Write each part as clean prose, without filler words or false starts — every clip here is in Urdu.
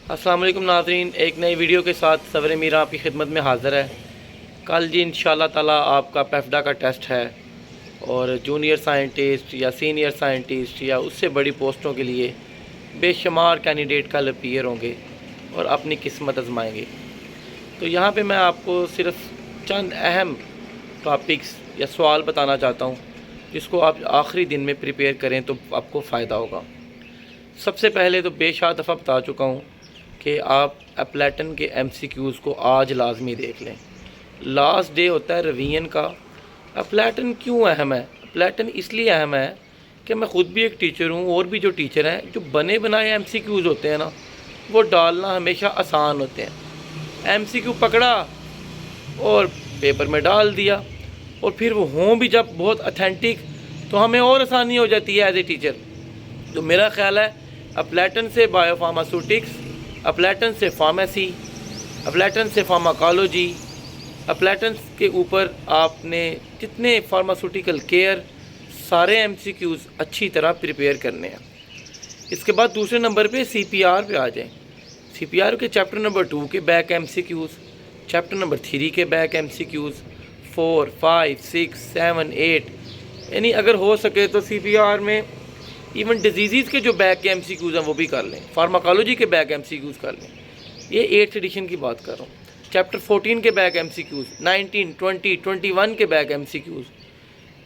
السلام علیکم ناظرین، ایک نئی ویڈیو کے ساتھ صبر میرا آپ کی خدمت میں حاضر ہے۔ کل جی انشاءاللہ تعالی آپ کا پیفڈا کا ٹیسٹ ہے اور جونیئر سائنٹسٹ یا سینئر سائنٹسٹ یا اس سے بڑی پوسٹوں کے لیے بے شمار کینڈیڈیٹ کل اپیئر ہوں گے اور اپنی قسمت آزمائیں گے۔ تو یہاں پہ میں آپ کو صرف چند اہم ٹاپکس یا سوال بتانا چاہتا ہوں جس کو آپ آخری دن میں پریپیئر کریں تو آپ کو فائدہ ہوگا۔ سب سے پہلے تو بے شاد دفعہ بتا چکا ہوں کہ آپ اپلیٹن کے ایم سی کیوز کو آج لازمی دیکھ لیں۔ لاسٹ ڈے ہوتا ہے ریویژن کا۔ اپلیٹن کیوں اہم ہے؟ اپلیٹن اس لیے اہم ہے کہ میں خود بھی ایک ٹیچر ہوں، اور بھی جو ٹیچر ہیں، جو بنے بنائے ایم سی کیوز ہوتے ہیں نا، وہ ڈالنا ہمیشہ آسان ہوتے ہیں۔ ایم سی کیو پکڑا اور پیپر میں ڈال دیا، اور پھر وہ ہوں بھی جب بہت اتھینٹک تو ہمیں اور آسانی ہو جاتی ہے ایز اے ٹیچر۔ تو میرا خیال ہے اپلیٹن سے بایو فارماسیوٹکس، اپلیٹن سے فارمیسی، اپلیٹن سے فارماکالوجی، اپلیٹن کے اوپر آپ نے جتنے فارماسیوٹیکل کیئر سارے ایم سی کیوز اچھی طرح پریپیئر کرنے ہیں۔ اس کے بعد دوسرے نمبر پہ سی پی آر پہ آ جائیں۔ سی پی آر کے چیپٹر نمبر 2 کے back M C Qs, chapter نمبر 3 کے بیک ایم سی کیوز، 4، 5، 6، 7، 8، یعنی اگر ہو سکے تو سی پی آر میں ایون ڈیزیزز کے جو بیک کے ایم سی کیوز ہیں وہ بھی کر لیں، فارماکالوجی کے بیک ایم سی کیوز کر لیں۔ یہ 8th ایڈیشن کی بات کر رہا ہوں۔ چیپٹر 14 کے بیک ایم سی کیوز، 19، 20، 21 کے بیک ایم سی کیوز،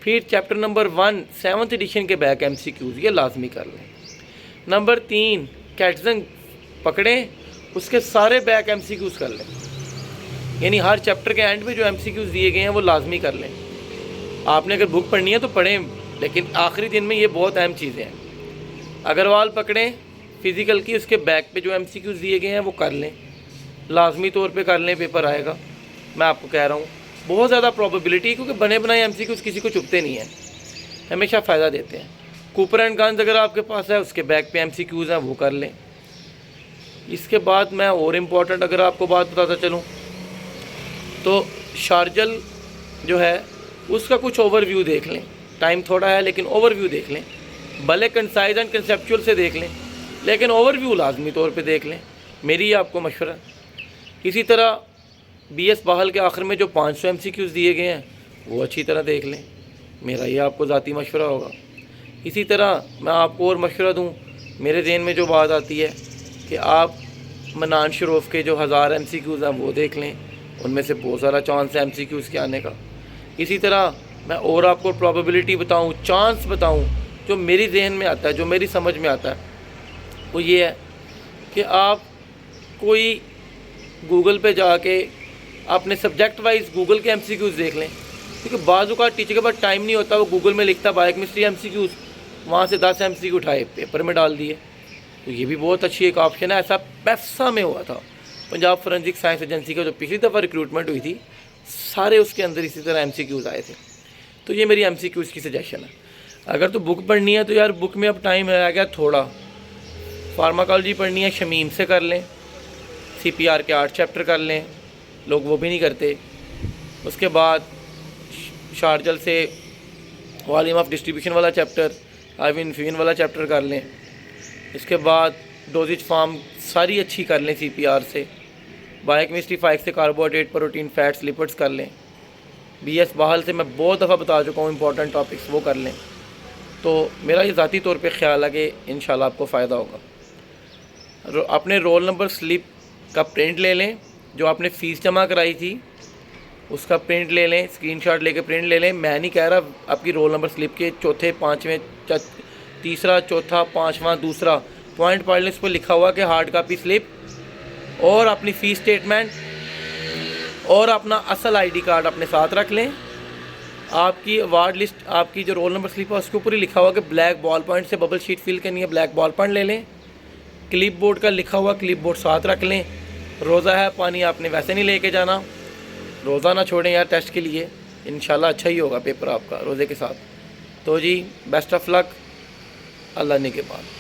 پھر چیپٹر نمبر 1 7th ایڈیشن کے بیک ایم سی کیوز، یہ لازمی کر لیں۔ نمبر 3 کیٹزن پکڑیں، اس کے سارے بیک ایم سی کیوز کر لیں، یعنی ہر چیپٹر کے اینڈ پہ جو ایم سی کیوز دیے گئے ہیں وہ لازمی کر لیں۔ آپ نے اگر بک پڑھنی ہے تو پڑھیں، لیکن آخری دن میں یہ بہت اہم چیزیں ہیں۔ اگروال پکڑیں فزیکل کی، اس کے بیک پہ جو ایم سی کیوز دیے گئے ہیں وہ کر لیں، لازمی طور پہ کر لیں، پیپر آئے گا۔ میں آپ کو کہہ رہا ہوں بہت زیادہ پروبیبلٹی، کیونکہ بنے بنائے ایم سی کیوز کسی کو چپتے نہیں ہیں، ہمیشہ فائدہ دیتے ہیں۔ کوپر اینڈ گنز اگر آپ کے پاس ہے، اس کے بیک پہ ایم سی کیوز ہیں وہ کر لیں۔ اس کے بعد میں اور امپورٹنٹ اگر آپ کو بات بتاتا چلوں تو شارجل جو ہے اس کا کچھ اوور ویو دیکھ لیں۔ ٹائم تھوڑا ہے لیکن اوور ویو دیکھ لیں، بھلے کنسائز اینڈ کنسیپچول سے دیکھ لیں، لیکن اوور ویو لازمی طور پہ دیکھ لیں، میری آپ کو مشورہ۔ اسی طرح بی ایس باہل کے آخر میں جو 500 ایم سی کیوز دیے گئے ہیں وہ اچھی طرح دیکھ لیں، میرا یہ آپ کو ذاتی مشورہ ہوگا۔ اسی طرح میں آپ کو اور مشورہ دوں، میرے ذہن میں جو بات آتی ہے کہ آپ منان شروف کے جو 1000 ایم سی کیوز ہیں وہ دیکھ لیں، ان میں سے بہت سارا چانس ہے ایم سی کیوز کے آنے کا۔ اسی طرح میں اور آپ کو پرابیبلٹی بتاؤں، چانس بتاؤں، جو میری ذہن میں آتا ہے، جو میری سمجھ میں آتا ہے، وہ یہ ہے کہ آپ کوئی گوگل پہ جا کے اپنے سبجیکٹ وائز گوگل کے ایم سی کیوز دیکھ لیں، کیونکہ بعض اوقات ٹیچر کے پاس ٹائم نہیں ہوتا، وہ گوگل میں لکھتا biochemistry M C Qs, وہاں سے 10 ایم سی کیو اٹھائے پیپر میں ڈال دیے۔ تو یہ بھی بہت اچھی ایک آپشن ہے۔ ایسا پیفسا میں ہوا تھا، پنجاب فورینسک سائنس ایجنسی کا جو پچھلی دفعہ ریکروٹمنٹ ہوئی تھی، سارے اس کے اندر اسی طرح ایم سی کیوز آئے تھے۔ تو یہ میری ایم سی کیوز کی سجیشن ہے۔ اگر تو بک پڑھنی ہے تو یار بک میں اب ٹائم رہ گیا تھوڑا، فارماکالوجی پڑھنی ہے شمیم سے کر لیں، سی پی آر کے 8 چیپٹر کر لیں، لوگ وہ بھی نہیں کرتے۔ اس کے بعد شارجل سے والیوم آف ڈسٹریبیوشن والا چیپٹر، آئیوین فیون والا چیپٹر کر لیں۔ اس کے بعد ڈوزیج فارم ساری اچھی کر لیں سی پی آر سے۔ بایو کیمسٹری 5 سے کاربوہائیڈریٹ، پروٹین، فیٹس، لپڈس کر لیں۔ بی ایس باہل سے میں بہت دفعہ بتا چکا ہوں امپورٹنٹ ٹاپکس، وہ کر لیں۔ تو میرا یہ ذاتی طور پہ خیال ہے کہ انشاءاللہ آپ کو فائدہ ہوگا۔ اپنے رول نمبر سلپ کا پرنٹ لے لیں، جو آپ نے فیس جمع کرائی تھی اس کا پرنٹ لے لیں، اسکرین شاٹ لے کے پرنٹ لے لیں۔ میں نہیں کہہ رہا آپ کی رول نمبر سلپ کے چوتھے، پانچویں، تیسرا، چوتھا، پانچواں، دوسرا پوائنٹ پڑھ لیں، اس پہ لکھا ہوا کہ ہارڈ کاپی سلپ اور اپنی فیس اسٹیٹمنٹ اور اپنا اصل آئی ڈی کارڈ اپنے ساتھ رکھ لیں۔ آپ کی اوارڈ لسٹ، آپ کی جو رول نمبر سلپ ہے اس کے اوپر ہی لکھا ہوا کہ بلیک بال پوائنٹ سے ببل شیٹ فل کرنی ہے، بلیک بال پوائنٹ لے لیں۔ کلپ بورڈ کا لکھا ہوا کلپ بورڈ ساتھ رکھ لیں۔ روزہ ہے، پانی آپ نے ویسے نہیں لے کے جانا، روزہ نہ چھوڑیں یار ٹیسٹ کے لیے، انشاءاللہ اچھا ہی ہوگا پیپر آپ کا روزے کے ساتھ۔ تو جی بیسٹ آف لک، اللہ نے کے بعد۔